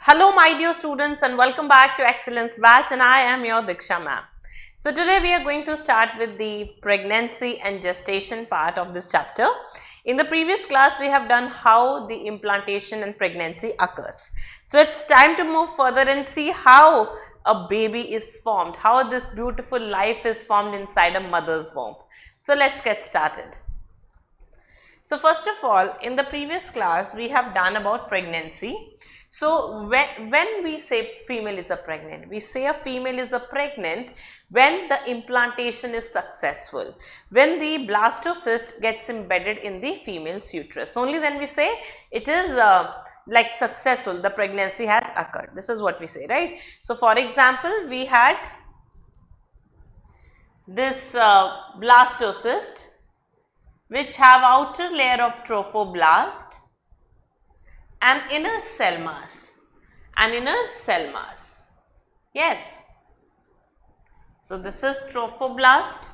Hello my dear students and welcome back to Excellence Batch, and I am your Diksha ma'am. So today we are going to start with the pregnancy and gestation part of this chapter. In the previous class we have done how the implantation and pregnancy occurs. So it's time to move further and see how a baby is formed, how this beautiful life is formed inside a mother's womb. So let's get started. So first of all, in the previous class we have done about pregnancy. So when we say female is a pregnant, we say a female is a pregnant when the implantation is successful, when the blastocyst gets embedded in the female's uterus. Only then we say it is like successful, the pregnancy has occurred. This is what we say, right? So for example, we had this blastocyst which have outer layer of trophoblast and inner cell mass, yes. So this is trophoblast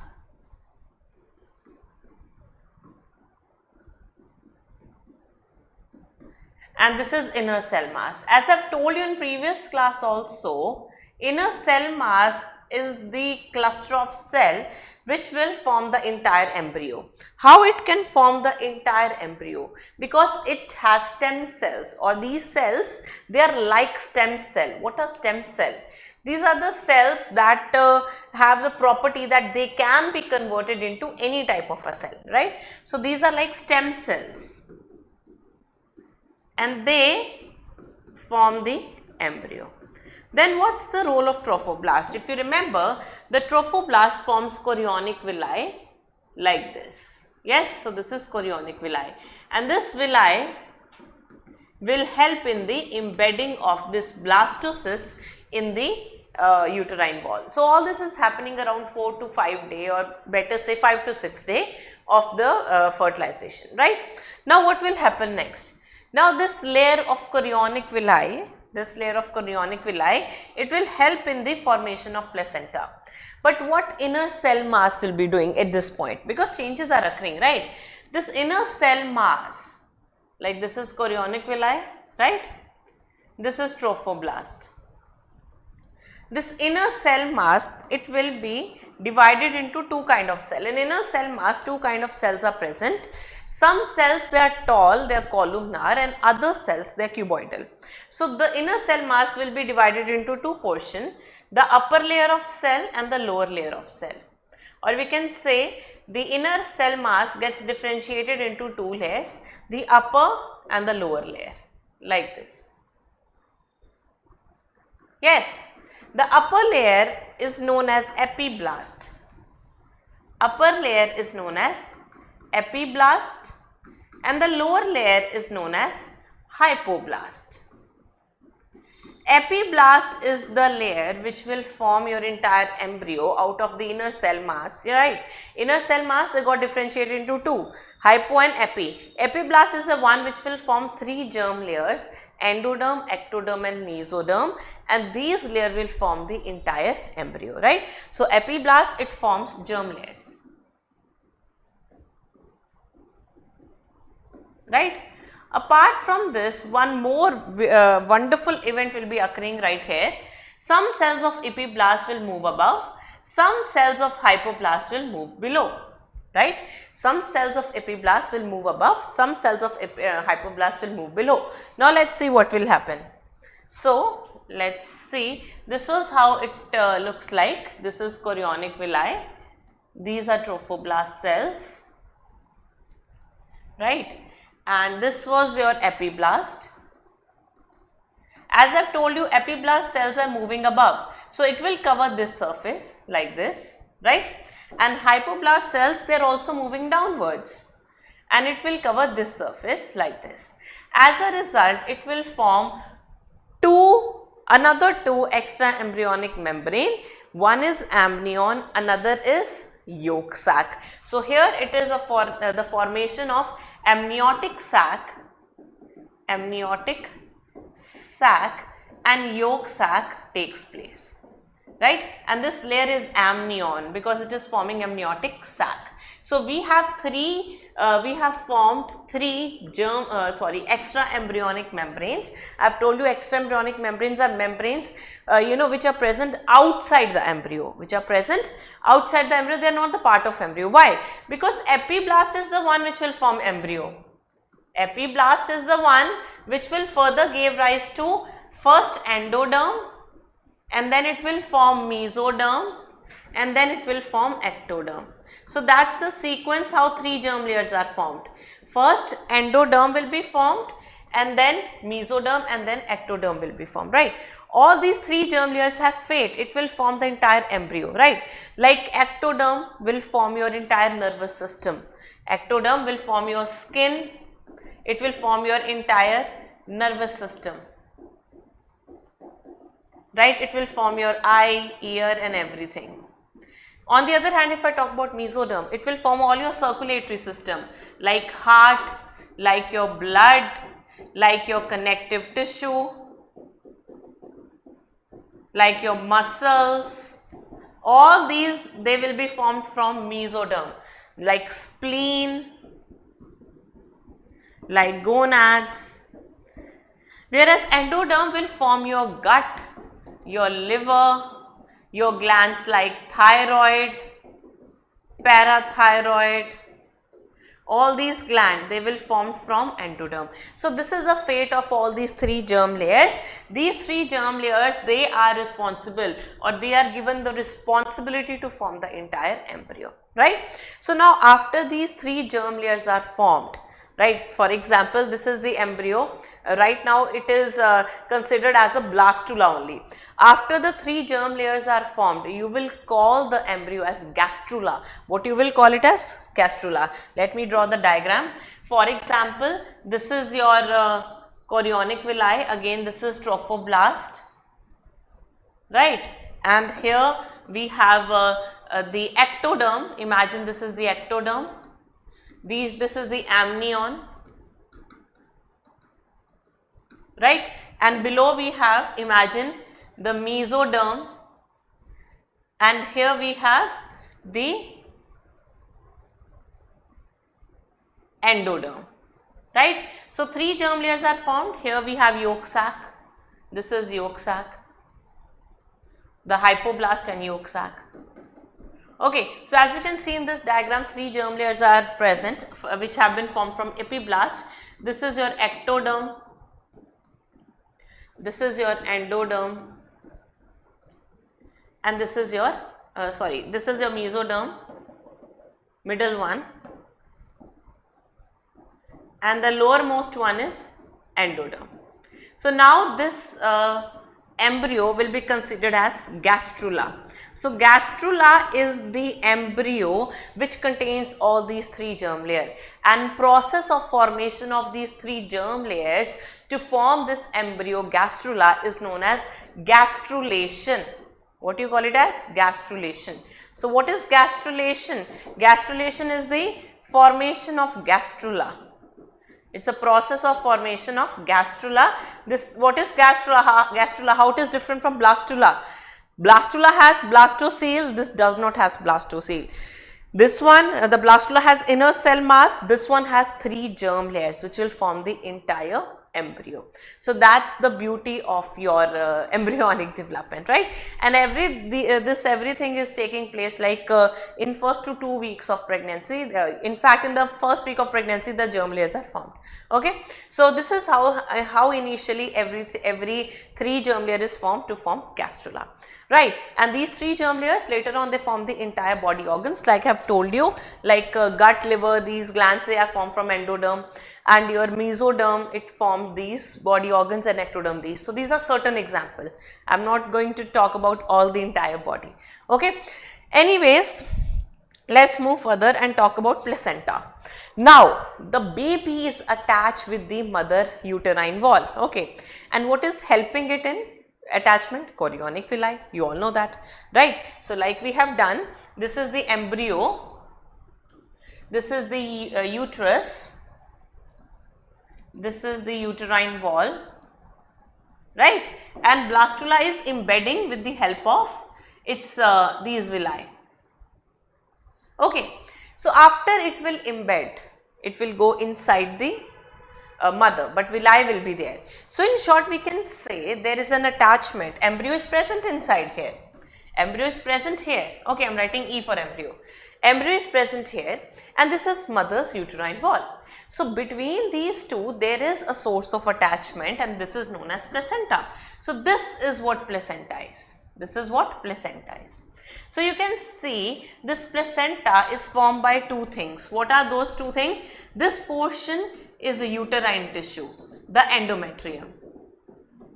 and this is inner cell mass. As I have told you in previous class also, inner cell mass is the cluster of cell which will form the entire embryo. How it can form the entire embryo? Because it has stem cells, or these cells, they are like stem cell. What are stem cell? These are the cells that have the property that they can be converted into any type of a cell, right? So these are like stem cells and they form the embryo. Then what's the role of trophoblast? If you remember, the trophoblast forms chorionic villi like this. Yes, so this is chorionic villi, and this villi will help in the embedding of this blastocyst in the uterine wall. So all this is happening around 4 to 5 day, or better say 5 to 6 day of the fertilization, right? Now what will happen next? Now this layer of chorionic villi, it will help in the formation of placenta. But what inner cell mass will be doing at this point? Because changes are occurring, right? This inner cell mass, like this is chorionic villi, right? This is trophoblast. This inner cell mass, it will be divided into two kind of cell. In inner cell mass, two kind of cells are present. Some cells, they are tall, they are columnar, and other cells, they are cuboidal. So the inner cell mass will be divided into two portions, the upper layer of cell and the lower layer of cell. Or we can say the inner cell mass gets differentiated into two layers, the upper and the lower layer, like this. Yes. The upper layer is known as epiblast. Upper layer is known as epiblast and the lower layer is known as hypoblast. Epiblast is the layer which will form your entire embryo out of the inner cell mass, right? Inner cell mass, they got differentiated into two, hypo and epi. Epiblast is the one which will form three germ layers, endoderm, ectoderm and mesoderm, and these layers will form the entire embryo, right? So epiblast, it forms germ layers, right? Apart from this, one more wonderful event will be occurring right here. Some cells of epiblast will move above, some cells of hypoblast will move below, right? Some cells of epiblast will move above, some cells of hypoblast will move below. Now let's see what will happen. So let's see, this was how it looks like. This is chorionic villi, these are trophoblast cells, right? And this was your epiblast. As I have told you, epiblast cells are moving above, so it will cover this surface like this, right? And hypoblast cells, they are also moving downwards and it will cover this surface like this. As a result, it will form another two extra embryonic membrane. One is amnion, another is yolk sac. So here it is the formation of amniotic sac and yolk sac takes place, right? And this layer is amnion because it is forming amniotic sac. So we have three we have formed three extra embryonic membranes. I have told you extra embryonic membranes are membranes which are present outside the embryo, they are not the part of embryo. Why? Because epiblast is the one which will form embryo. Epiblast is the one which will further give rise to first endoderm, and then it will form mesoderm, and then it will form ectoderm. So that's the sequence how three germ layers are formed. First endoderm will be formed, and then mesoderm, and then ectoderm will be formed, right? All these three germ layers have fate, it will form the entire embryo, right? Like ectoderm will form your entire nervous system, ectoderm will form your skin, it will form your entire nervous system, right? It will form your eye, ear and everything. On the other hand, if I talk about mesoderm, it will form all your circulatory system like heart, like your blood, like your connective tissue, like your muscles. All these, they will be formed from mesoderm, like spleen, like gonads. Whereas endoderm will form your gut, your liver, your glands like thyroid, parathyroid, all these glands, they will form from endoderm. So this is the fate of all these three germ layers. These three germ layers, they are responsible, or they are given the responsibility to form the entire embryo, right? So now after these three germ layers are formed, right, for example, this is the embryo, right now it is considered as a blastula only. After the three germ layers are formed, you will call the embryo as gastrula. What you will call it as? Gastrula. Let me draw the diagram. For example, this is your chorionic villi, again this is trophoblast, right, and here we have the ectoderm. Imagine this is the ectoderm. This is the amnion, right, and below we have, imagine, the mesoderm, and here we have the endoderm, right. So three germ layers are formed. Here we have yolk sac, this is yolk sac, the hypoblast and yolk sac. Okay, so as you can see in this diagram, three germ layers are present which have been formed from epiblast. This is your ectoderm, this is your endoderm, and this is your this is your mesoderm, middle one, and the lowermost one is endoderm. So now this embryo will be considered as gastrula. So gastrula is the embryo which contains all these three germ layers, and process of formation of these three germ layers to form this embryo gastrula is known as gastrulation. What do you call it as? Gastrulation. So what is gastrulation? Gastrulation is the formation of gastrula. It's a process of formation of gastrula. This, what is gastrula? How it is different from blastula? Blastula has blastocele, this does not has blastocele. This one, the blastula has inner cell mass, this one has three germ layers which will form the entire embryo. So that's the beauty of your embryonic development, right? And everything is taking place like in first to 2 weeks of pregnancy. In fact, in the first week of pregnancy, the germ layers are formed. Okay, so this is how initially every three germ layer is formed to form gastrula, right? And these three germ layers later on they form the entire body organs, like I have told you, like gut, liver, these glands, they are formed from endoderm, and your mesoderm, it formed these body organs, and ectoderm these. So these are certain examples. I am not going to talk about all the entire body. Okay. Anyways, let's move further and talk about placenta. Now the baby is attached with the mother uterine wall. Okay. And what is helping it in attachment? Chorionic villi. You all know that, right? So like we have done, this is the embryo, this is the uterus, this is the uterine wall, right? And blastula is embedding with the help of its these villi. Okay, so after it will embed, it will go inside the mother, but villi will be there. So in short, we can say there is an attachment. Embryo is present inside here. Embryo is present here. Okay, I am writing E for embryo. Embryo is present here, and this is mother's uterine wall. So between these two, there is a source of attachment, and this is known as placenta. So this is what placenta is. This is what placenta is. So you can see this placenta is formed by two things. What are those two things? This portion is a uterine tissue, the endometrium.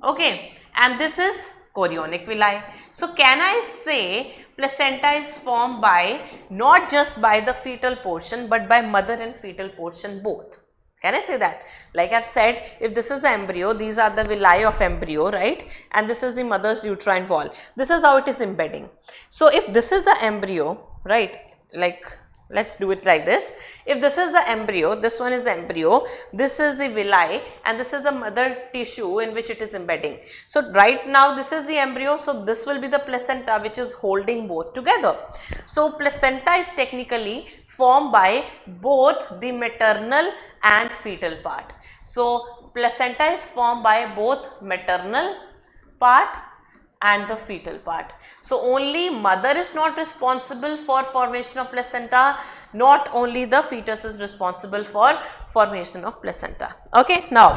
Okay, and this is chorionic villi. So can I say placenta is formed by not just by the fetal portion but by mother and fetal portion both? Can I say that? Like I have said, if this is the embryo, these are the villi of embryo, right? And this is the mother's uterine wall. This is how it is embedding. So if this is the embryo, right, like let's do it like this. If this is the embryo, this one is the embryo, this is the villi, and this is the mother tissue in which it is embedding. So right now this is the embryo, so this will be the placenta which is holding both together. So placenta is technically formed by both the maternal and fetal part. So placenta is formed by both maternal part and the fetal part. So only mother is not responsible for formation of placenta, not only the fetus is responsible for formation of placenta. Okay, now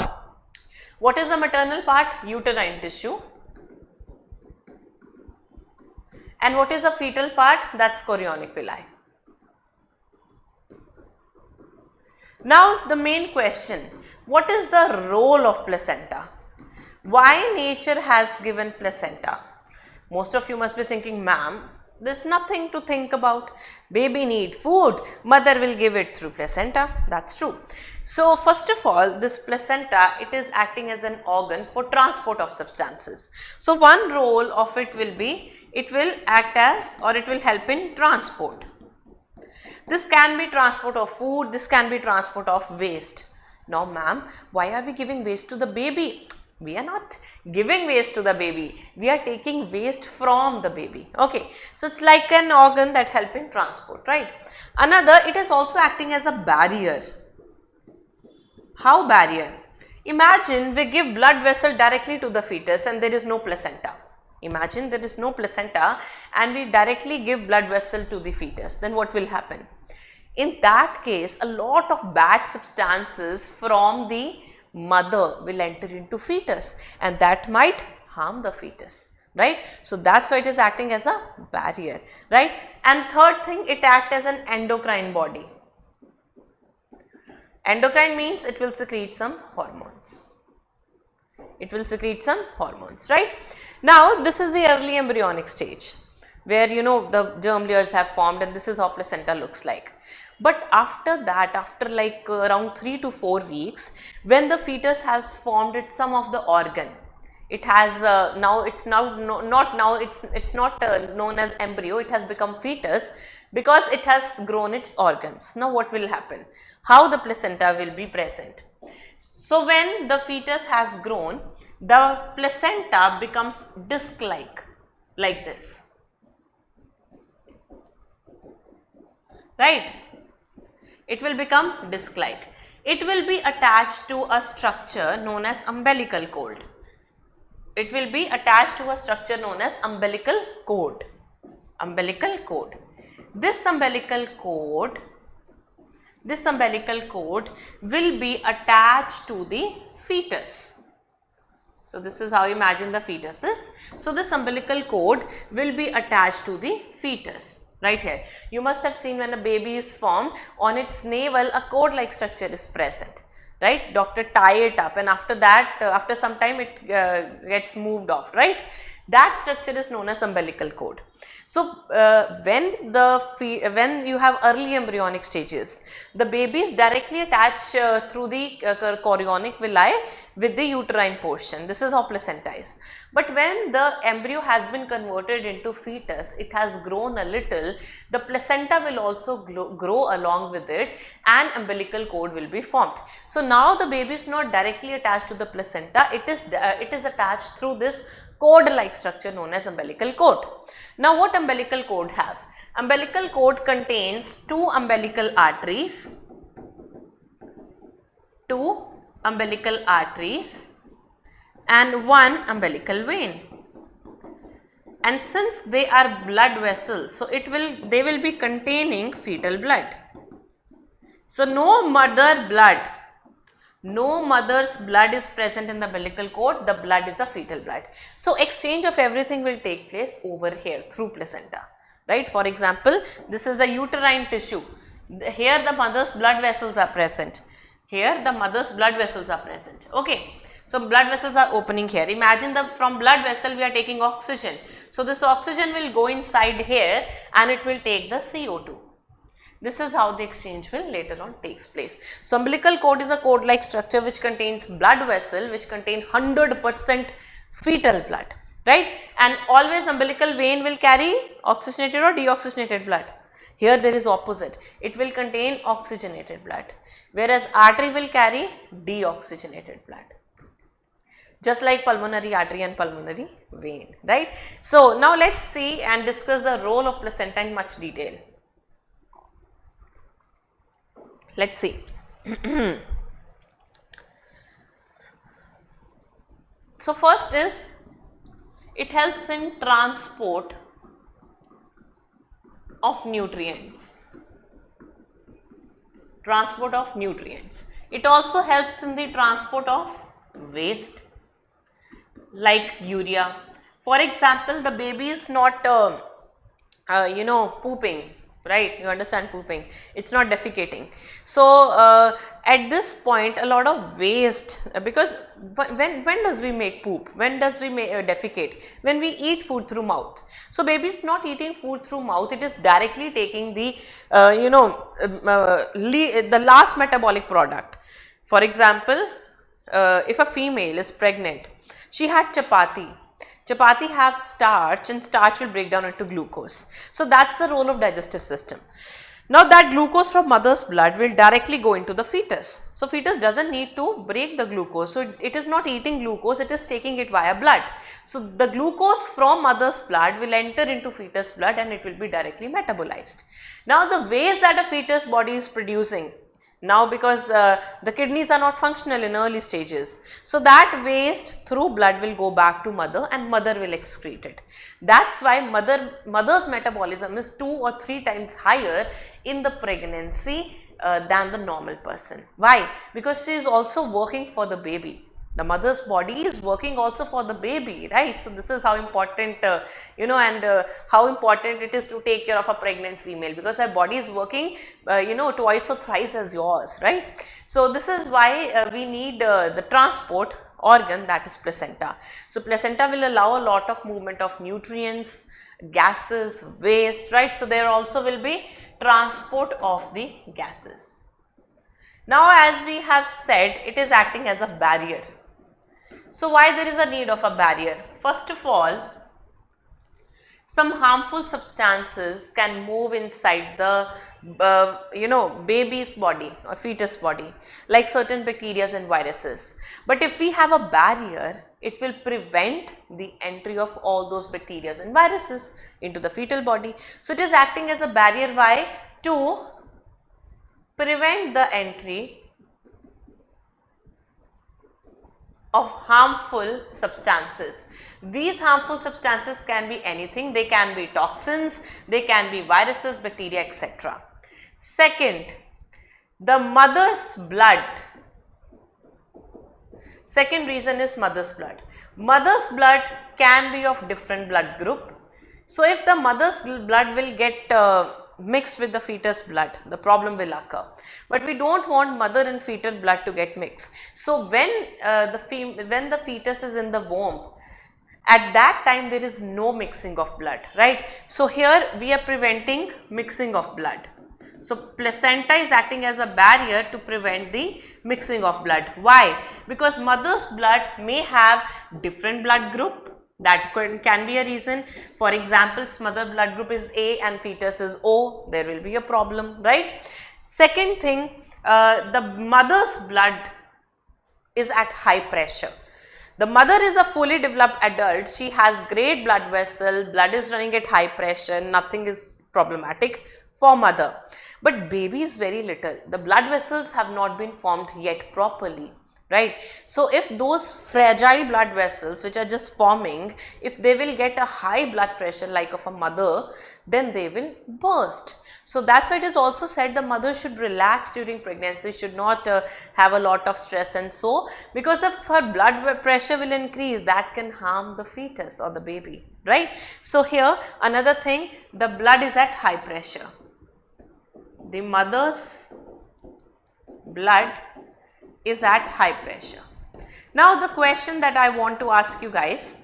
what is the maternal part? Uterine tissue. And what is the fetal part? That's chorionic villi. Now the main question, what is the role of placenta? Why nature has given placenta? Most of you must be thinking, ma'am, there is nothing to think about. Baby need food, mother will give it through placenta. That's true. So first of all, this placenta, it is acting as an organ for transport of substances. So one role of it will be, it will act as, or it will help in transport. This can be transport of food, this can be transport of waste. Now ma'am, why are we giving waste to the baby? We are not giving waste to the baby, we are taking waste from the baby. Okay, so it's like an organ that help in transport, right? Another, it is also acting as a barrier. How barrier? Imagine we give blood vessel directly to the fetus and there is no placenta. Imagine there is no placenta and we directly give blood vessel to the fetus, then what will happen? In that case, a lot of bad substances from the mother will enter into fetus and that might harm the fetus, right? So that's why it is acting as a barrier, right? And third thing, it acts as an endocrine body. Endocrine means it will secrete some hormones. It will secrete some hormones, right? Now this is the early embryonic stage where the germ layers have formed and this is how placenta looks like. But after that, after like around 3 to 4 weeks, when the fetus has formed some of the organ, it has it's not known as embryo, it has become fetus because it has grown its organs. Now what will happen? How the placenta will be present? So when the fetus has grown, the placenta becomes disc-like, like this, right? It will become disc-like. It will be attached to a structure known as umbilical cord. It will be attached to a structure known as umbilical cord. Umbilical cord. This umbilical cord will be attached to the fetus. So this is how you imagine the fetus is. So this umbilical cord will be attached to the fetus. Right here, you must have seen when a baby is formed, on its navel a cord like structure is present, right? Doctor tie it up and after that, after some time it gets moved off, right? That structure is known as umbilical cord. So when you have early embryonic stages, the baby is directly attached through the chorionic villi with the uterine portion. This is how placenta is. But when the embryo has been converted into fetus, it has grown a little, the placenta will also grow along with it and umbilical cord will be formed. So now the baby is not directly attached to the placenta, it is attached through this cord-like structure known as umbilical cord. Now what umbilical cord have? Umbilical cord contains two umbilical arteries 2 umbilical arteries and 1 umbilical vein. And since they are blood vessels, so they will be containing fetal blood. So no mother's blood is present in the umbilical cord, the blood is a fetal blood. So exchange of everything will take place over here through placenta, right? For example, this is the uterine tissue. Here the mother's blood vessels are present. Here the mother's blood vessels are present. Okay. So blood vessels are opening here. Imagine from blood vessel we are taking oxygen. So this oxygen will go inside here and it will take the CO2. This is how the exchange will later on takes place. So umbilical cord is a cord-like structure which contains blood vessel which contain 100% fetal blood, right? And always umbilical vein will carry oxygenated or deoxygenated blood. Here there is opposite. It will contain oxygenated blood, whereas artery will carry deoxygenated blood. Just like pulmonary artery and pulmonary vein, right? So now let's see and discuss the role of placenta in much detail. Let's see. So first is, it helps in transport of nutrients. Transport of nutrients. It also helps in the transport of waste like urea. For example, the baby is not pooping, right? You understand pooping, it's not defecating. So at this point a lot of waste, because when does we make poop, when does we defecate? When we eat food through mouth. So baby is not eating food through mouth, it is directly taking the the last metabolic product. For example, if a female is pregnant, she had chapati. Chapati have starch and starch will break down into glucose. So that's the role of digestive system. Now that glucose from mother's blood will directly go into the fetus. So fetus doesn't need to break the glucose. So it is not eating glucose, it is taking it via blood. So the glucose from mother's blood will enter into fetus blood and it will be directly metabolized. Now the waste that a fetus body is producing, now because the kidneys are not functional in early stages, so that waste through blood will go back to mother and mother will excrete it. That's why mother's metabolism is 2 or 3 times higher in the pregnancy than the normal person. Why? Because she is also working for the baby. The mother's body is working also for the baby, right? So this is how important, how important it is to take care of a pregnant female, because her body is working, twice or thrice as yours, right? So this is why we need the transport organ, that is placenta. So placenta will allow a lot of movement of nutrients, gases, waste, right? So there also will be transport of the gases. Now as we have said, it is acting as a barrier. So why there is a need of a barrier? First of all, some harmful substances can move inside the baby's body or fetus body, like certain bacteria and viruses. But if we have a barrier, it will prevent the entry of all those bacteria and viruses into the fetal body. So it is acting as a barrier. Why? To prevent the entry of harmful substances. These harmful substances can be anything. They can be toxins, they can be viruses, bacteria, etc. Second, the mother's blood. Second reason is mother's blood. Mother's blood can be of different blood group. So if the mother's blood will get mixed with the fetus blood, the problem will occur. But we don't want mother and fetal blood to get mixed. So when the fetus is in the womb, at that time there is no mixing of blood, right? So here we are preventing mixing of blood. So placenta is acting as a barrier to prevent the mixing of blood. Why? Because mother's blood may have different blood group. That can be a reason. For example, mother blood group is A and fetus is O, there will be a problem, right? Second thing, the mother's blood is at high pressure. The mother is a fully developed adult, she has great blood vessel, blood is running at high pressure, nothing is problematic for mother, but baby is very little. The blood vessels have not been formed yet properly, right? So if those fragile blood vessels which are just forming, if they will get a high blood pressure like of a mother, then they will burst. So that's why it is also said the mother should relax during pregnancy, should not have a lot of stress, and so because if her blood pressure will increase, that can harm the fetus or the baby, right? So here another thing, the blood is at high pressure. The mother's blood is at high pressure. Now the question that I want to ask you guys,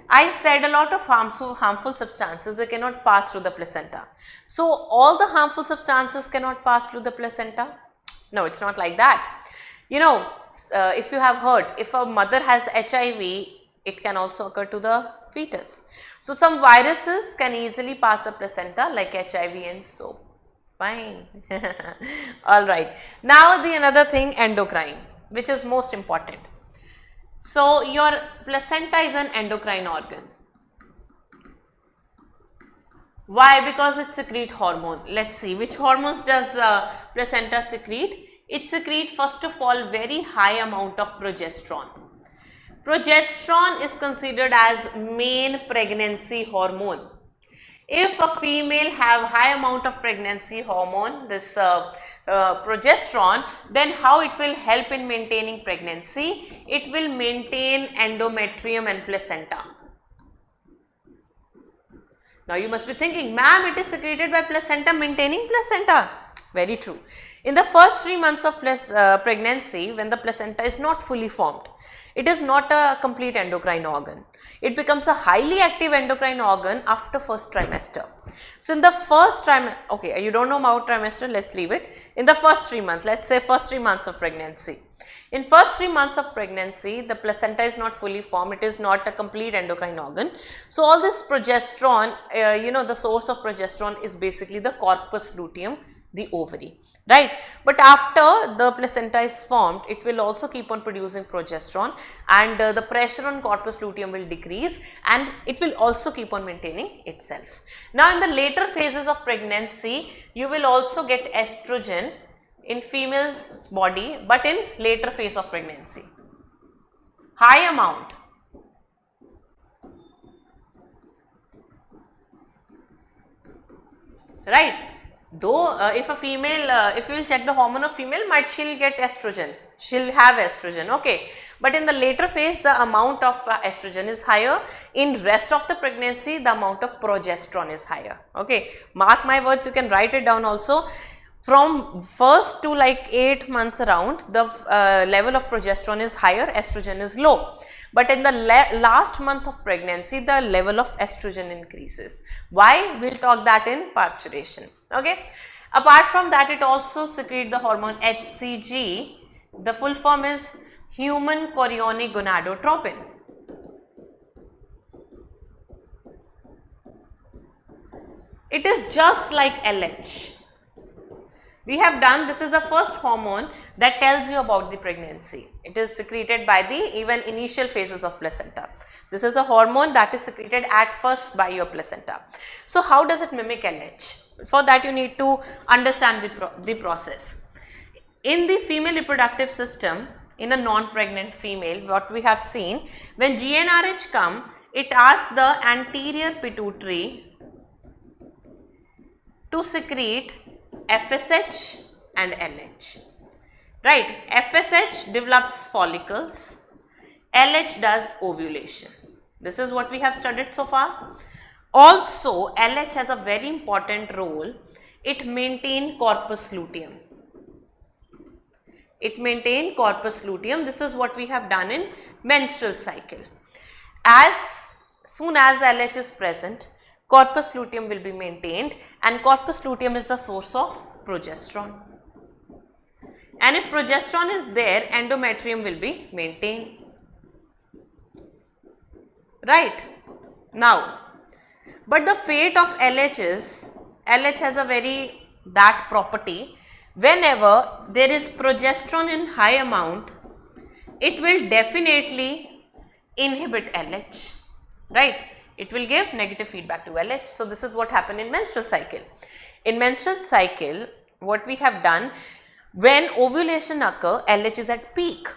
I said a lot of harmful substances, they cannot pass through the placenta. So all the harmful substances cannot pass through the placenta? No, it's not like that. You know, if you have heard, if a mother has HIV, it can also occur to the fetus. So some viruses can easily pass the placenta like HIV and so. Fine. Alright. Now the another thing, endocrine, which is most important. So your placenta is an endocrine organ. Why? Because it secretes hormone. Let's see, which hormones does placenta secrete? It secretes first of all very high amount of progesterone. Progesterone is considered as main pregnancy hormone. If a female have high amount of pregnancy hormone, this progesterone, then how it will help in maintaining pregnancy? It will maintain endometrium and placenta. Now you must be thinking, ma'am, it is secreted by placenta, maintaining placenta. Very true. In the first 3 months of pregnancy, when the placenta is not fully formed, it is not a complete endocrine organ. It becomes a highly active endocrine organ after first trimester. So in the first trimester, okay, you don't know about trimester, let's leave it. In the first 3 months, let's say first 3 months of pregnancy. In first 3 months of pregnancy, the placenta is not fully formed, it is not a complete endocrine organ. So all this progesterone, you know, the source of progesterone is basically the corpus luteum, the ovary, right? But after the placenta is formed, it will also keep on producing progesterone, and the pressure on corpus luteum will decrease, and it will also keep on maintaining itself. Now in the later phases of pregnancy, you will also get estrogen in female's body, but in later phase of pregnancy, high amount. Right? Though if a female, if you will check the hormone of female, she'll get estrogen, she'll have estrogen, okay. But in the later phase, the amount of estrogen is higher. In rest of the pregnancy, the amount of progesterone is higher, okay. Mark my words, you can write it down also. From first to like 8 months around, the level of progesterone is higher, estrogen is low. But in the last month of pregnancy, the level of estrogen increases. Why? We'll talk that in parturition. Okay. Apart from that, it also secretes the hormone HCG. The full form is human chorionic gonadotropin. It is just like LH. We have done, this is the first hormone that tells you about the pregnancy. It is secreted by the even initial phases of placenta. This is a hormone that is secreted at first by your placenta. So how does it mimic LH? For that you need to understand the process. In the female reproductive system, in a non-pregnant female, what we have seen, when GnRH come, it asks the anterior pituitary to secrete FSH and LH, right? FSH develops follicles, LH does ovulation. This is what we have studied so far. Also, LH has a very important role. It maintains corpus luteum. It maintains corpus luteum. This is what we have done in menstrual cycle. As soon as LH is present, corpus luteum will be maintained, and corpus luteum is the source of progesterone. And if progesterone is there, endometrium will be maintained. Right? Now, but the fate of LH is, LH has a very that property, whenever there is progesterone in high amount, it will definitely inhibit LH, right? It will give negative feedback to LH. So this is what happened in menstrual cycle. In menstrual cycle, what we have done, when ovulation occur, LH is at peak.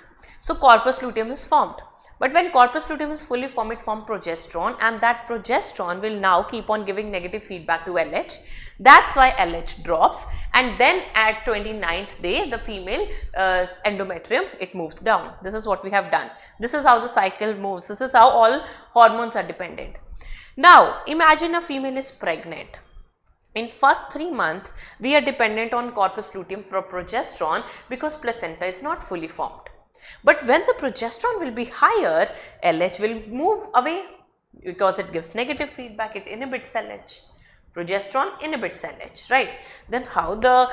So corpus luteum is formed. But when corpus luteum is fully formed, it forms progesterone, and that progesterone will now keep on giving negative feedback to LH. That's why LH drops, and then at 29th day, the female endometrium, it moves down. This is what we have done. This is how the cycle moves. This is how all hormones are dependent. Now, imagine a female is pregnant. In first 3 months, we are dependent on corpus luteum for progesterone because placenta is not fully formed. But when the progesterone will be higher, LH will move away because it gives negative feedback, it inhibits LH. Progesterone inhibits LH, right? Then how the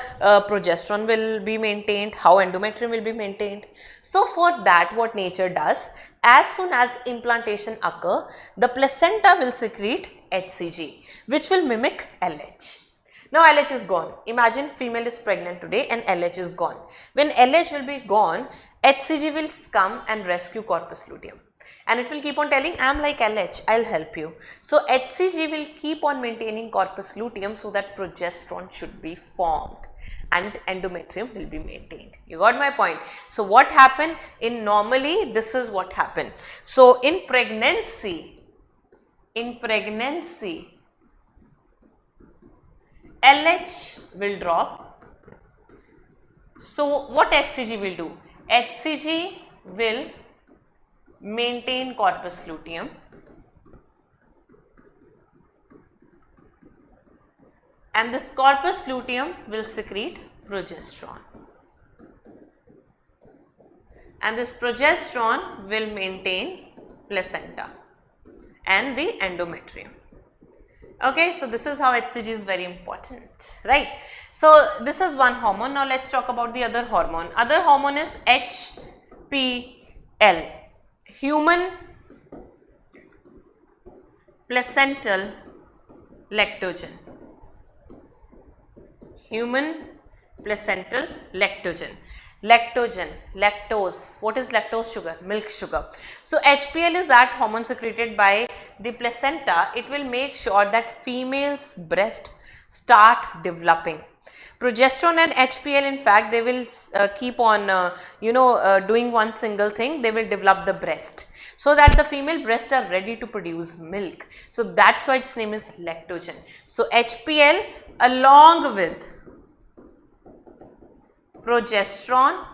progesterone will be maintained, how endometrium will be maintained. So for that, what nature does, as soon as implantation occur, the placenta will secrete HCG, which will mimic LH. Now LH is gone. Imagine female is pregnant today and LH is gone. When LH will be gone, HCG will come and rescue corpus luteum. And it will keep on telling, I am like LH, I will help you. So HCG will keep on maintaining corpus luteum so that progesterone should be formed and endometrium will be maintained. You got my point? So what happened in normally, this is what happened. So in pregnancy, LH will drop. So what HCG will do? HCG will maintain corpus luteum and this corpus luteum will secrete progesterone, and this progesterone will maintain placenta and the endometrium. Okay, so this is how HCG is very important, right? So this is one hormone. Now let's talk about the other hormone. Other hormone is HPL, human placental lactogen. Human placental lactogen. Lactose. What is lactose? Sugar, milk sugar. So HPL is that hormone secreted by the placenta. It will make sure that female's breast start developing. Progesterone and HPL, in fact, they will keep on doing one single thing. They will develop the breast so that the female breasts are ready to produce milk. So that's why its name is lactogen. So HPL along with progesterone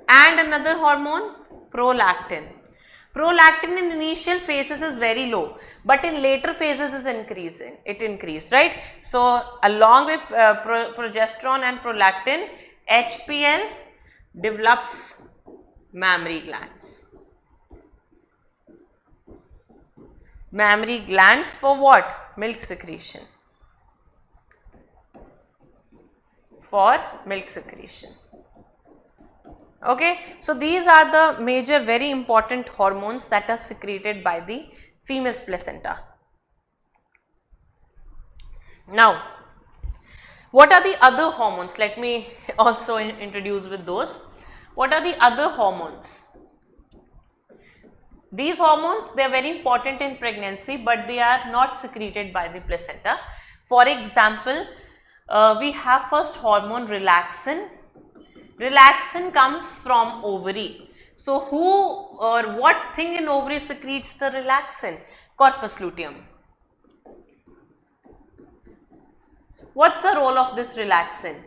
and another hormone, prolactin. Prolactin in initial phases is very low, but in later phases is increasing. It increased, right? So along with progesterone and prolactin, HPL develops mammary glands. Mammary glands for what? Milk secretion. For milk secretion. Okay, so these are the major very important hormones that are secreted by the female's placenta. Now, what are the other hormones? Let me also introduce with those. What are the other hormones? These hormones, they are very important in pregnancy, but they are not secreted by the placenta. For example, we have first hormone relaxin. Relaxin comes from ovary. So who or what thing in ovary secretes the relaxin? Corpus luteum. What's the role of this relaxin?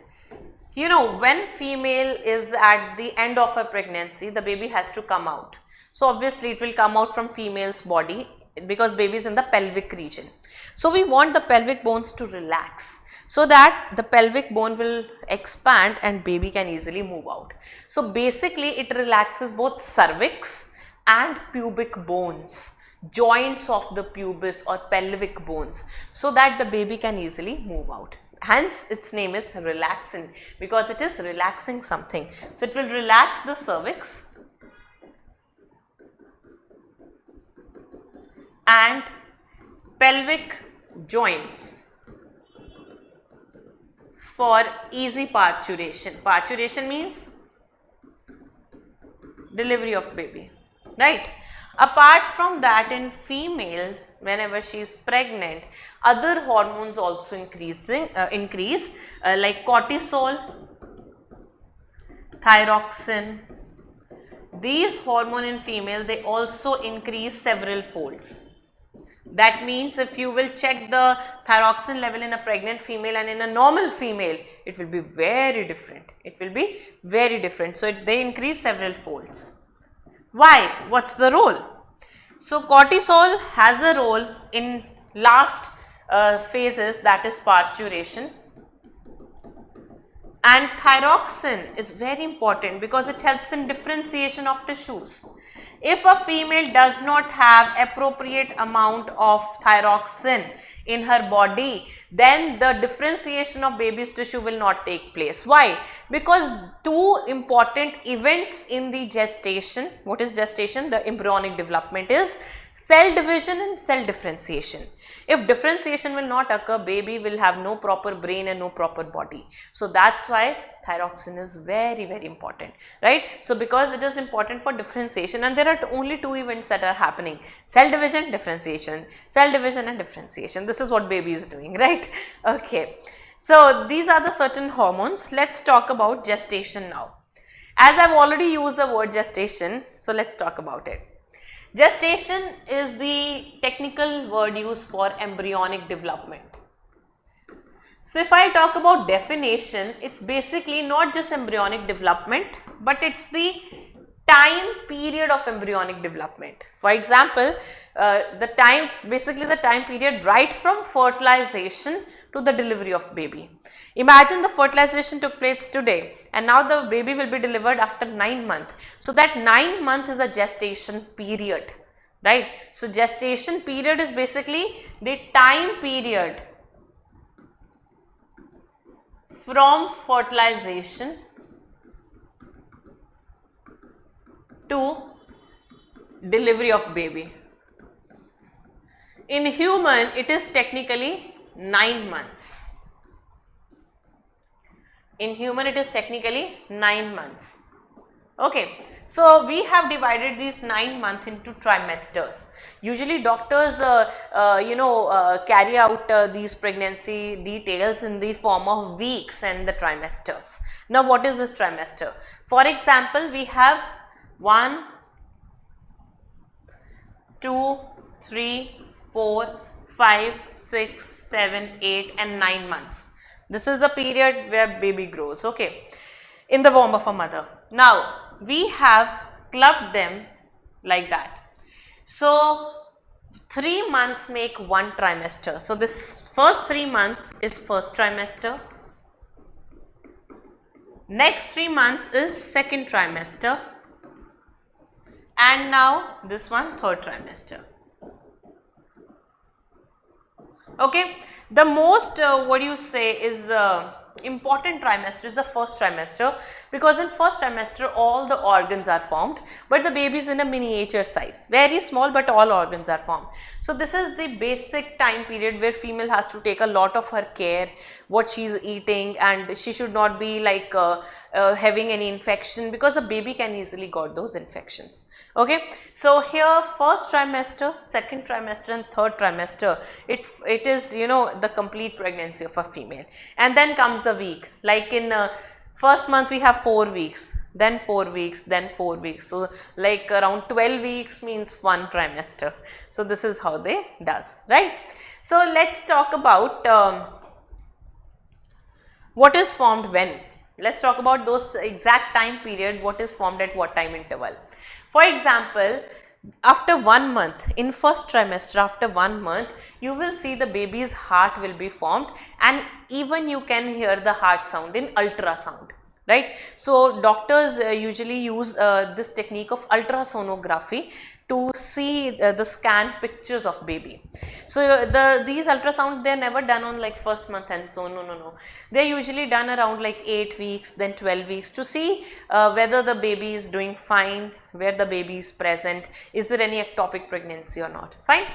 You know, when female is at the end of her pregnancy, the baby has to come out. So obviously it will come out from female's body because baby is in the pelvic region. So we want the pelvic bones to relax, so that the pelvic bone will expand and baby can easily move out. So basically it relaxes both cervix and pubic bones, joints of the pubis or pelvic bones, so that the baby can easily move out. Hence its name is relaxin, because it is relaxing something. So it will relax the cervix and pelvic joints for easy parturition. Parturition means delivery of baby, right? Apart from that, in female, whenever she is pregnant, other hormones also increase like cortisol, thyroxine. These hormone in female, they also increase several folds. That means if you will check the thyroxine level in a pregnant female and in a normal female, it will be very different. It will be very different. So, they increase several folds. Why? What's the role? So, cortisol has a role in last phases, that is parturition. And thyroxine is very important because it helps in differentiation of tissues. If a female does not have appropriate amount of thyroxine in her body, then the differentiation of baby's tissue will not take place. Why? Because two important events in the gestation. What is gestation? The embryonic development is cell division and cell differentiation. If differentiation will not occur, baby will have no proper brain and no proper body. So, that is why thyroxine is very, very important, right. So, because it is important for differentiation, and there are only two events that are happening: cell division, differentiation, cell division and differentiation. This is what baby is doing, right. Okay. So, these are the certain hormones. Let us talk about gestation now. As I have already used the word gestation, so let us talk about it. Gestation is the technical word used for embryonic development. So, if I talk about definition, it is basically not just embryonic development, but it is the time period of embryonic development. For example, it's basically the time period right from fertilization to the delivery of baby. Imagine the fertilization took place today and now the baby will be delivered after 9 months. So, that 9 months is a gestation period, right. So, gestation period is basically the time period from fertilization to delivery of baby. In human, it is technically 9 months. In human, it is technically 9 months. Okay. So, we have divided these 9 months into trimesters. Usually, doctors carry out these pregnancy details in the form of weeks and the trimesters. Now, what is this trimester? For example, we have 1, 2, 3, 4, 5, 6, 7, 8 and 9 months. This is the period where baby grows, okay, in the womb of a mother. Now, we have clubbed them like that. So, 3 months make one trimester. So, this first 3 months is first trimester. Next 3 months is second trimester. And now, this one third trimester. Okay. The most is important trimester is the first trimester, because in first trimester all the organs are formed, but the baby is in a miniature size, very small, but all organs are formed. So, this is the basic time period where female has to take a lot of her care, what she is eating, and she should not be like having any infection, because a baby can easily got those infections. Okay. So, here first trimester, second trimester and third trimester, it is the complete pregnancy of a female, and then comes the week. Like in first month we have 4 weeks, then 4 weeks, then 4 weeks. So, like around 12 weeks means one trimester. So, this is how they does, right. So, let us talk about what is formed when. Let us talk about those exact time period, what is formed at what time interval. For example, after 1 month, in first trimester, after 1 month, you will see the baby's heart will be formed, and even you can hear the heart sound in ultrasound, right. So, doctors usually use this technique of ultrasonography to see the scan pictures of baby. So, these ultrasound, they are never done on like first month and so, no. They are usually done around like 8 weeks, then 12 weeks to see whether the baby is doing fine, where the baby is present, is there any ectopic pregnancy or not, fine.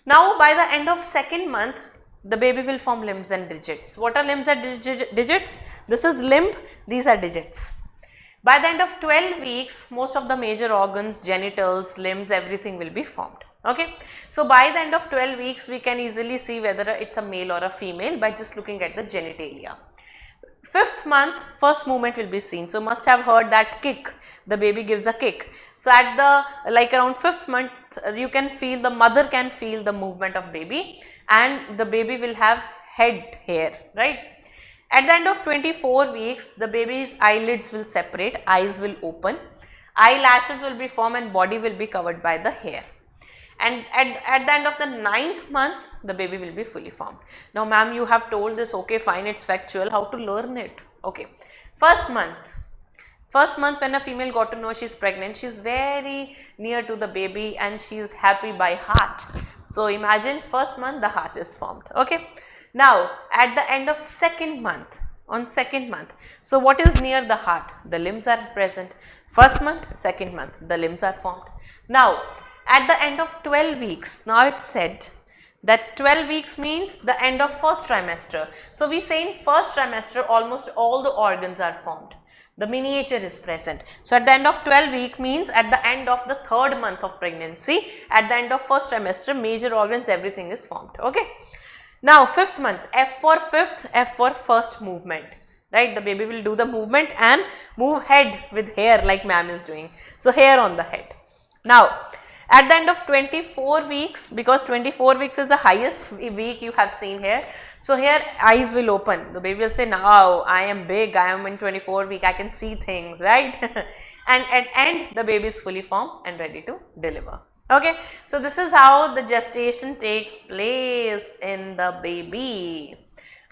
Now, by the end of second month, the baby will form limbs and digits. What are limbs and digits? This is limb, these are digits. By the end of 12 weeks, most of the major organs, genitals, limbs, everything will be formed. Okay. So, by the end of 12 weeks, we can easily see whether it's a male or a female by just looking at the genitalia. 5th month, first movement will be seen. So, must have heard that kick, the baby gives a kick. So, at the like around 5th month, you can feel, the mother can feel the movement of baby, and the baby will have head hair, right. At the end of 24 weeks, the baby's eyelids will separate, eyes will open, eyelashes will be formed and body will be covered by the hair. And at the end of the 9th month, the baby will be fully formed. Now, ma'am, you have told this, okay, fine, it's factual, how to learn it? Okay. First month when a female got to know she's pregnant, she's very near to the baby and she's happy by heart. So, imagine first month the heart is formed. Okay. Now, at the end of 2nd month, on 2nd month, so what is near the heart? The limbs are present. First month, 2nd month, the limbs are formed. Now, at the end of 12 weeks, now it's said that 12 weeks means the end of first trimester. So, we say in first trimester almost all the organs are formed. The miniature is present. So, at the end of 12 week means at the end of the 3rd month of pregnancy, at the end of first trimester, major organs, everything is formed. Okay. Now, 5th month, F for 5th, F for first movement, right. The baby will do the movement and move head with hair like ma'am is doing. So, hair on the head. Now, at the end of 24 weeks, because 24 weeks is the highest week you have seen here. So, here eyes will open, the baby will say, now I am big, I am in 24 week, I can see things, right. And at end, the baby is fully formed and ready to deliver. Okay. So, this is how the gestation takes place in the baby.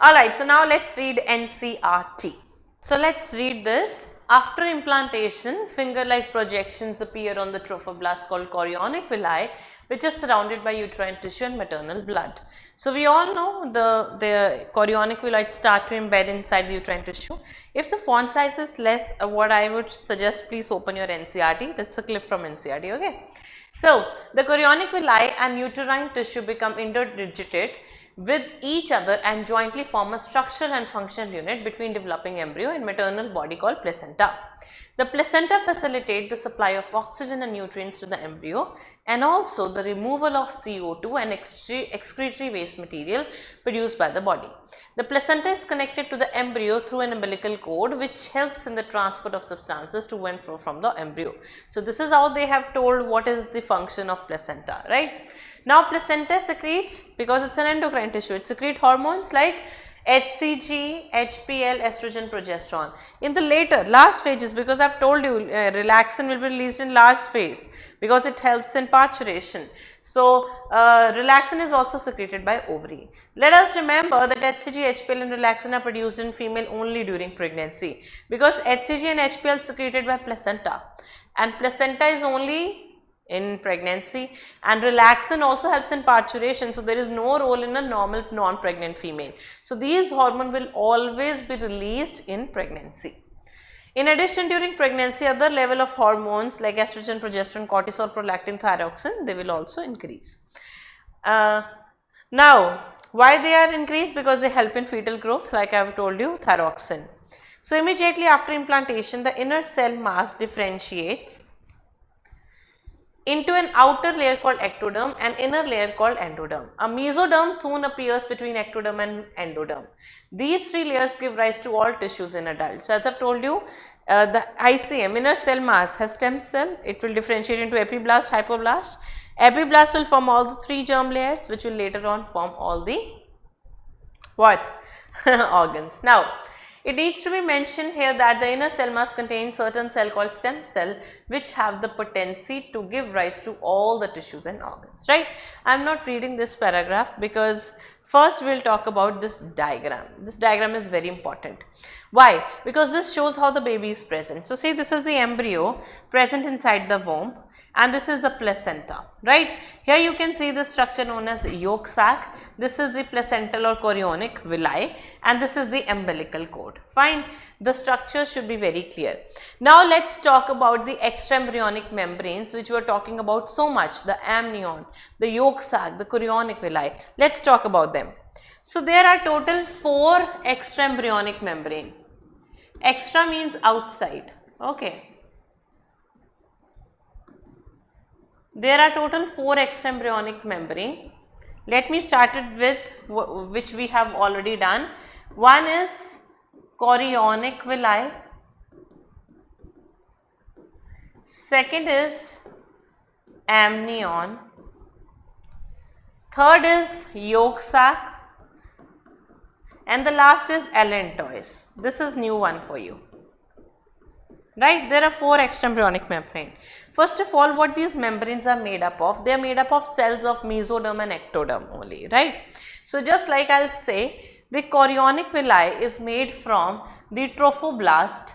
Alright, so now let us read NCERT. So, let us read this. After implantation, finger-like projections appear on the trophoblast called chorionic villi, which is surrounded by uterine tissue and maternal blood. So, we all know the chorionic villi start to embed inside the uterine tissue. If the font size is less, what I would suggest, please open your NCERT. That's a clip from NCERT. Okay. So, the chorionic villi and uterine tissue become interdigitate with each other and jointly form a structural and functional unit between developing embryo and maternal body called placenta. The placenta facilitates the supply of oxygen and nutrients to the embryo and also the removal of CO2 and excretory waste material produced by the body. The placenta is connected to the embryo through an umbilical cord which helps in the transport of substances to and fro from the embryo. So, this is how they have told what is the function of placenta, right. Now, placenta secretes, because it's an endocrine tissue, it secretes hormones like HCG, HPL, estrogen, progesterone. In the last phases, because I have told you relaxin will be released in last phase because it helps in parturition. So, relaxin is also secreted by ovary. Let us remember that HCG, HPL and relaxin are produced in female only during pregnancy, because HCG and HPL secreted by placenta, and placenta is only in pregnancy, and relaxin also helps in parturition. So, there is no role in a normal non-pregnant female. So, these hormones will always be released in pregnancy. In addition, during pregnancy, other level of hormones like estrogen, progesterone, cortisol, prolactin, thyroxine, they will also increase. Now, why they are increased? Because they help in fetal growth, like I have told you, thyroxine. So, immediately after implantation, the inner cell mass differentiates into an outer layer called ectoderm and inner layer called endoderm. A mesoderm soon appears between ectoderm and endoderm. These three layers give rise to all tissues in adults. So, as I have told you, the ICM, inner cell mass, has stem cell, it will differentiate into epiblast, hypoblast. Epiblast will form all the three germ layers which will later on form all the what? Organs. Now, it needs to be mentioned here that the inner cell mass contains certain cell called stem cell which have the potency to give rise to all the tissues and organs, right. I am not reading this paragraph because first we will talk about this diagram. This diagram is very important. Why? Because this shows how the baby is present. So, see, this is the embryo present inside the womb and this is the placenta, right. Here you can see the structure known as yolk sac. This is the placental or chorionic villi and this is the umbilical cord. Fine. The structure should be very clear. Now, let us talk about the extraembryonic membranes which we are talking about so much, the amnion, the yolk sac, the chorionic villi. Let us talk about them. So, there are total 4 extraembryonic membrane. Extra means outside, Okay. There are total 4 extraembryonic membrane. Let me start it with which we have already done. One is chorionic villi. Second is amnion. Third is yolk sac. And the last is allantois. This is new one for you. Right, there are 4 extraembryonic membrane. First of all, what these membranes are made up of? They are made up of cells of mesoderm and ectoderm only, right? So just like I'll say, the chorionic villi is made from the trophoblast,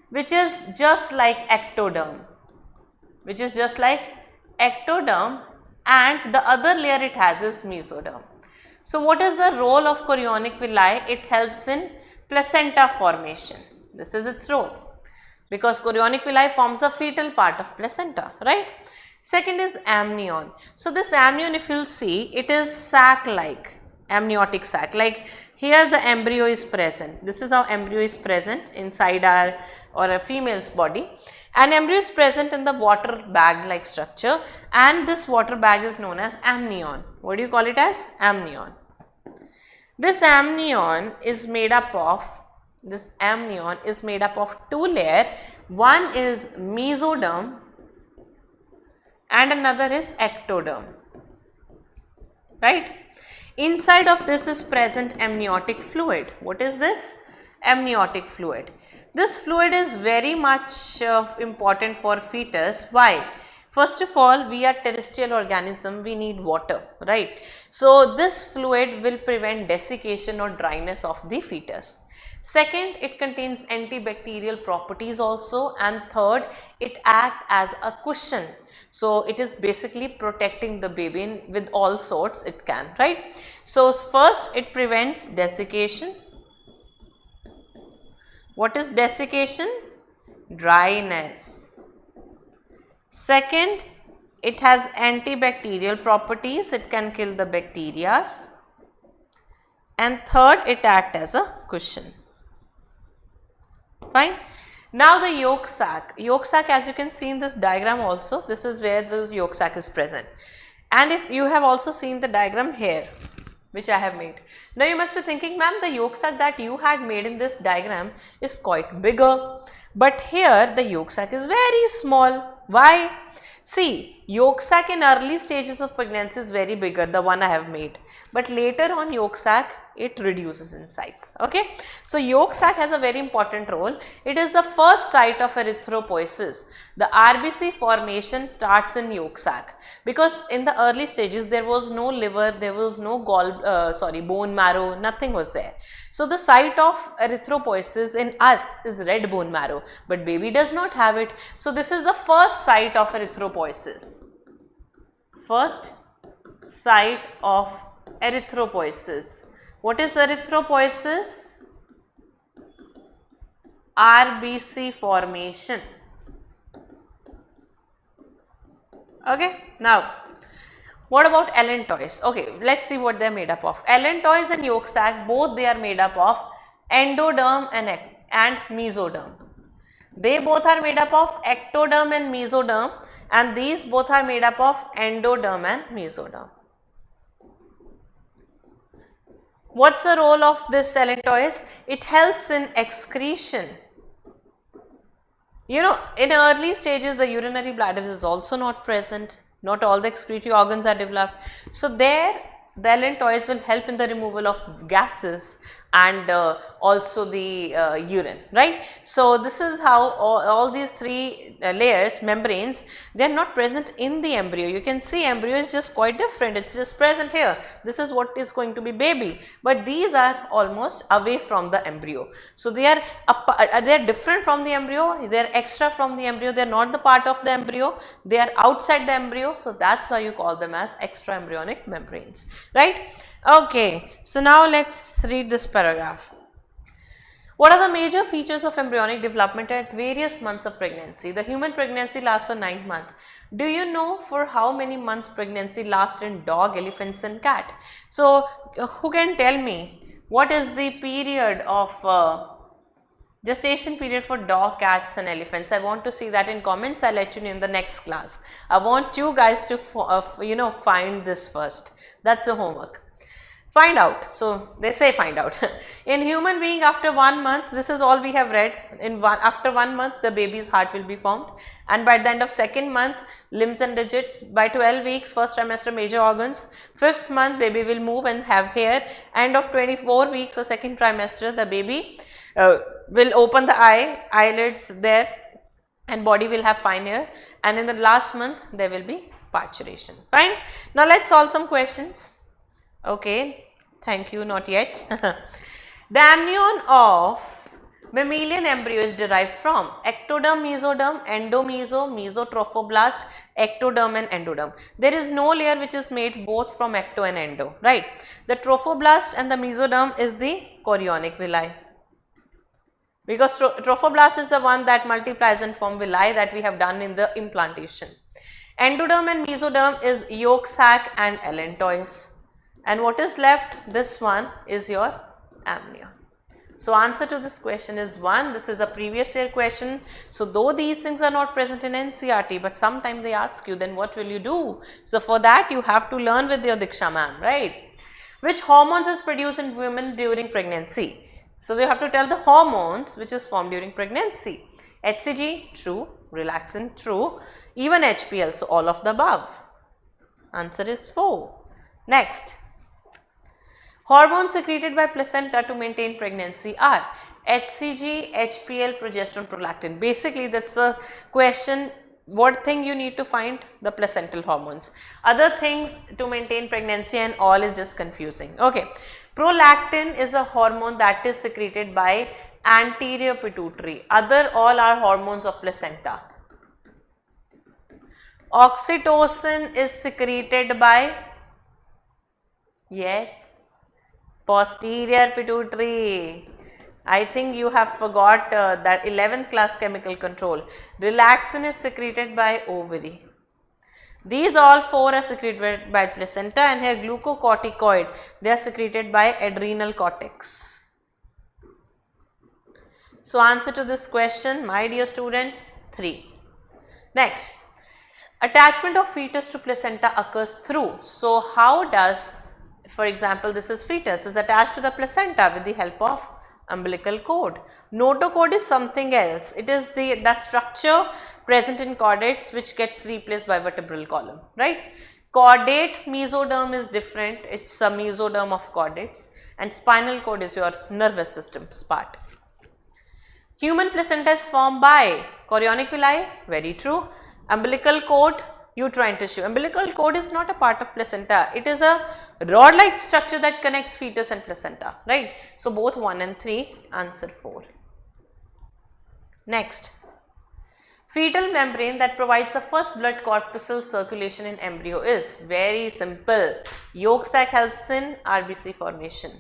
which is just like ectoderm, and the other layer it has is mesoderm. So what is the role of chorionic villi? It helps in placenta formation. This is its role, because chorionic villi forms a fetal part of placenta, right? Second is amnion. So this amnion, if you will see, it is sac like, amniotic sac, like here the embryo is present. This is how embryo is present inside our or a female's body, and embryo is present in the water bag like structure, and this water bag is known as amnion. What do you call it as? Amnion. This amnion is made up of 2 layers. One is mesoderm and another is ectoderm, right? Inside of this is present amniotic fluid. What is this? Amniotic fluid. This fluid is very much important for fetus. Why? First of all, we are terrestrial organism, we need water, right? So this fluid will prevent desiccation or dryness of the fetus. Second, it contains antibacterial properties also, and third, it acts as a cushion. So it is basically protecting the baby with all sorts it can, right? So first, it prevents desiccation. What is desiccation? Dryness. Second, it has antibacterial properties, it can kill the bacteria. And third, it acts as a cushion. Fine. Now the yolk sac. Yolk sac, as you can see in this diagram also, this is where the yolk sac is present. And if you have also seen the diagram here, which I have made. Now you must be thinking, ma'am, the yolk sac that you had made in this diagram is quite bigger. But here the yolk sac is very small. Why? See, yolk sac in early stages of pregnancy is very bigger, the one I have made. But later on yolk sac, it reduces in size. Okay. So yolk sac has a very important role. It is the first site of erythropoiesis. The RBC formation starts in yolk sac, because in the early stages there was no liver, there was no bone marrow, nothing was there. So the site of erythropoiesis in us is red bone marrow, but baby does not have it. So this is the first site of erythropoiesis. First site of erythropoiesis. What is erythropoiesis? RBC formation. Okay. Now, what about allantois? Okay, let's see what they are made up of. Allantois and yolk sac, both they are made up of endoderm and mesoderm. They both are made up of ectoderm and mesoderm, and these both are made up of endoderm and mesoderm. What's the role of this allantois? It helps in excretion. You know, in early stages the urinary bladder is also not present. Not all the excretory organs are developed. So there the allantois will help in the removal of gases and also the urine, right? So this is how all these 3 layers, membranes, they are not present in the embryo. You can see embryo is just quite different, it's just present here. This is what is going to be baby, but these are almost away from the embryo. So they are different from the embryo, they are extra from the embryo, they are not the part of the embryo, they are outside the embryo. So that's why you call them as extraembryonic membranes, right? Okay, so now let's read this paragraph. What are the major features of embryonic development at various months of pregnancy? The human pregnancy lasts for 9 months. Do you know for how many months pregnancy lasts in dog, elephants and cat? So who can tell me what is the period of Gestation period for dog, cats and elephants. I want to see that in comments. I'll let you know in the next class. I want you guys to find this first. That's the homework. Find out. So they say find out. In human being, after 1 month, this is all we have read. After 1 month, the baby's heart will be formed, and by the end of 2nd month, limbs and digits. By 12 weeks, 1st trimester, major organs. 5th month, baby will move and have hair. End of 24 weeks or 2nd trimester, the baby will open the eyelids there, and body will have fine hair, and in the last month there will be parturition. Fine. Now let's solve some questions. Okay, thank you, not yet. The amnion of mammalian embryo is derived from ectoderm, mesoderm, endomeso, mesotrophoblast, ectoderm and endoderm. There is no layer which is made both from ecto and endo, right? The trophoblast and the mesoderm is the chorionic villi, because trophoblast is the one that multiplies and form villi that we have done in the implantation. Endoderm and mesoderm is yolk sac and allantois. And what is left? This one is your amnion. So answer to this question is 1. This is a previous year question. So though these things are not present in NCERT, but sometimes they ask you, then what will you do? So for that you have to learn with your Diksha ma'am, right? Which hormones is produced in women during pregnancy? So you have to tell the hormones which is formed during pregnancy. HCG, true. Relaxin, true. Even HPL, so all of the above. Answer is 4. Next. Hormones secreted by placenta to maintain pregnancy are HCG, HPL, progesterone, prolactin. Basically, that's the question. What thing you need to find? The placental hormones. Other things to maintain pregnancy and all is just confusing. Okay. Prolactin is a hormone that is secreted by anterior pituitary. Other all are hormones of placenta. Oxytocin is secreted by, yes, posterior pituitary. I think you have forgot that 11th class chemical control. Relaxin is secreted by ovary. These all 4 are secreted by placenta, and here glucocorticoid, they are secreted by adrenal cortex. So answer to this question, my dear students, 3. Next, attachment of fetus to placenta occurs through. So how does, for example, this is fetus is attached to the placenta with the help of umbilical cord. Notochord is something else. It is the structure present in chordates which gets replaced by vertebral column, right? Chordate mesoderm is different. It's a mesoderm of chordates, and spinal cord is your nervous system's part. Human placenta is formed by chorionic villi, very true. Umbilical cord, uterine tissue. Umbilical cord is not a part of placenta. It is a rod-like structure that connects fetus and placenta, right? So both 1 and 3, answer 4. Next, fetal membrane that provides the first blood corpuscle circulation in embryo is very simple. Yolk sac helps in RBC formation.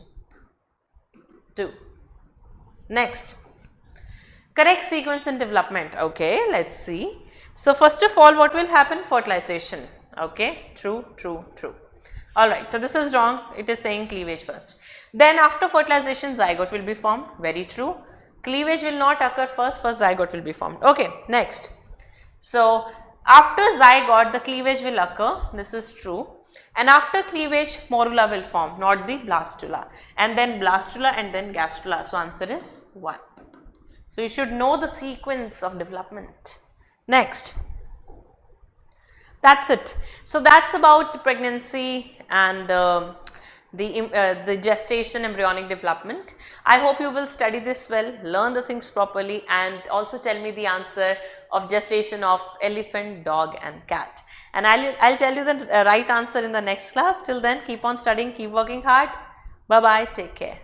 2. Next, correct sequence in development. Okay, let's see. So first of all, what will happen? Fertilization. Okay, true, true, true. Alright, so this is wrong. It is saying cleavage first. Then after fertilization, zygote will be formed. Very true. Cleavage will not occur first zygote will be formed. Okay, next. So after zygote, the cleavage will occur. This is true. And after cleavage, morula will form, not the blastula. And then blastula and then gastrula. So answer is 1. So you should know the sequence of development. Next, that's it. So that's about pregnancy and the gestation, embryonic development. I hope you will study this well, learn the things properly, and also tell me the answer of gestation of elephant, dog and cat. And I'll tell you the right answer in the next class. Till then, keep on studying, keep working hard. Bye bye, take care.